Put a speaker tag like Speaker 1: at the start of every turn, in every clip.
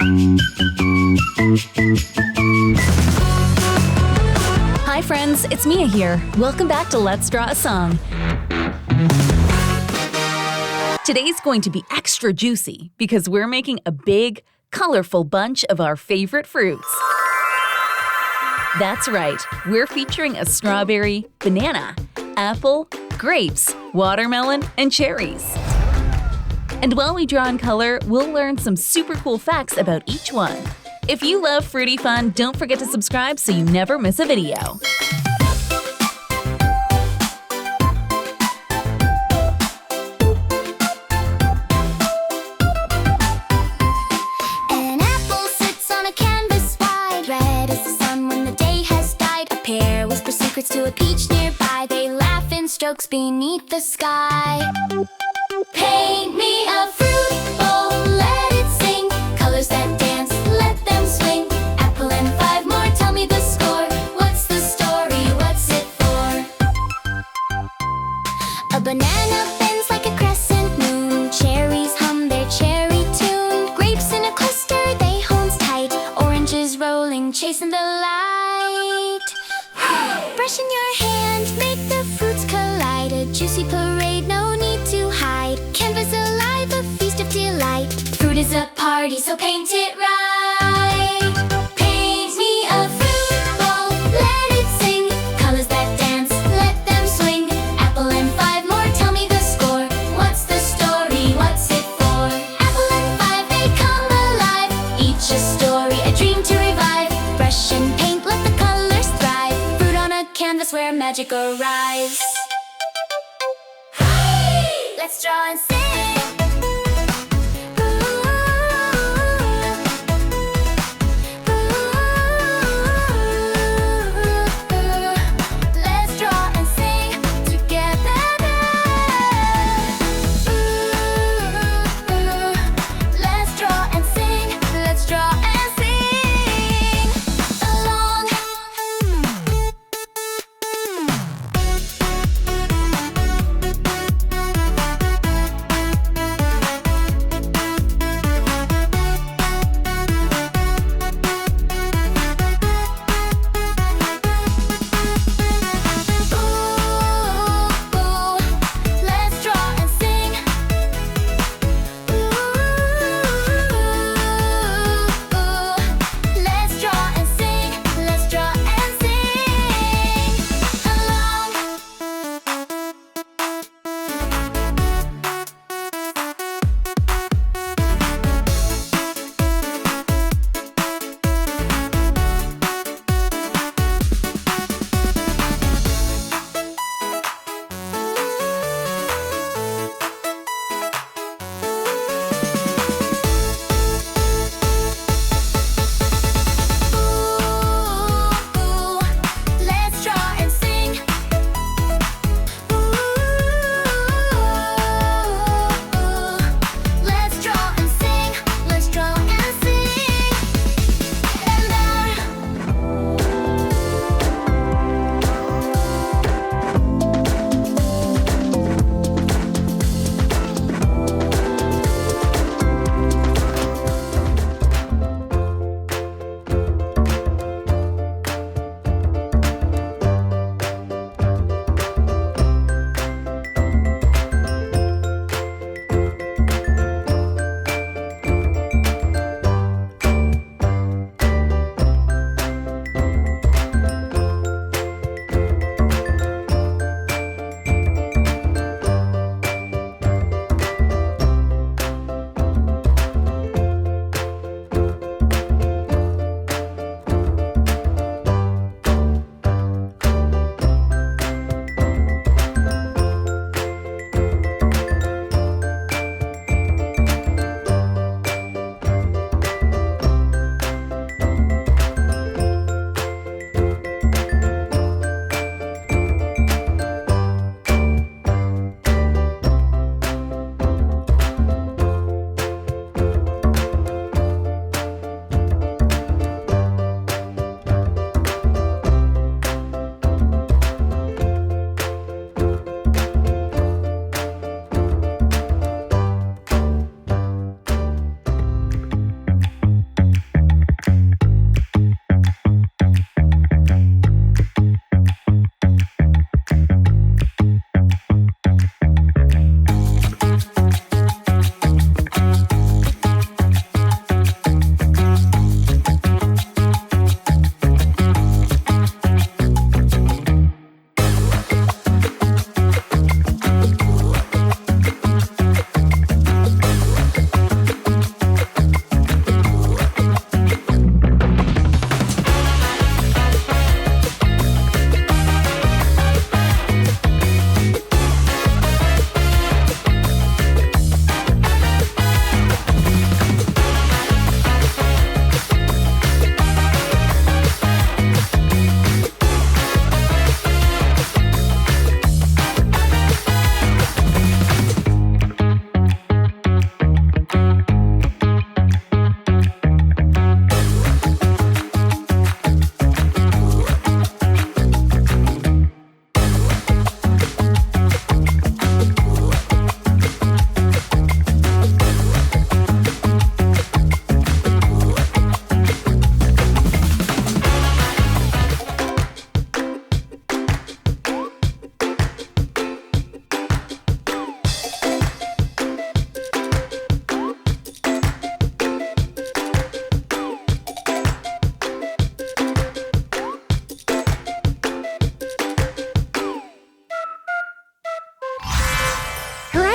Speaker 1: Hi friends, it's Mia here. Welcome back to Let's Draw a Song. Today's going to be extra juicy because we're making a big, colorful bunch of our favorite fruits. That's right, we're featuring a strawberry, banana, apple, grapes, watermelon, and cherries. And while we draw in color, we'll learn some super cool facts about each one. If you love fruity fun, don't forget to subscribe so you never miss a video.
Speaker 2: An apple sits on a canvas wide, red as the sun when the day has died. A pear whispers secrets to a peach nearby. They laugh in strokes beneath the sky. Paint me a fruit bowl, let it sing. Colors that dance, let them swing. Apple and 5 more, tell me the score. What's the story, what's it for? A banana bends like a crescent moon. Cherries hum their cherry tune. Grapes in a cluster, they hold tight. Oranges rolling, chasing the light. Brush in your hand, make the fruits collide. A juicy parade, no need to hide. Canvas alive, a feast of delight. Fruit is a party, so paint it right. Paint me a fruit bowl, let it sing. Colors that dance, let them swing. Apple and 5 more, tell me the score. What's the story, what's it for? Apple and 5, they come alive. Each a story, a dream to revive. Brush and paint, let the colors thrive. Fruit on a canvas where magic arrives. Let's draw and sing. Let's draw and sing together. Let's draw and sing. Let's draw and sing along.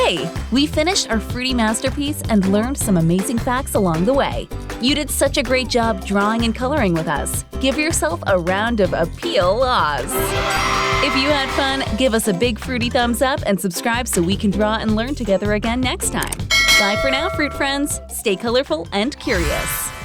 Speaker 1: Hey, we finished our fruity masterpiece and learned some amazing facts along the way. You did such a great job drawing and coloring with us. Give yourself a round of applause. If you had fun, give us a big fruity thumbs up and subscribe so we can draw and learn together again next time. Bye for now, fruit friends. Stay colorful and curious.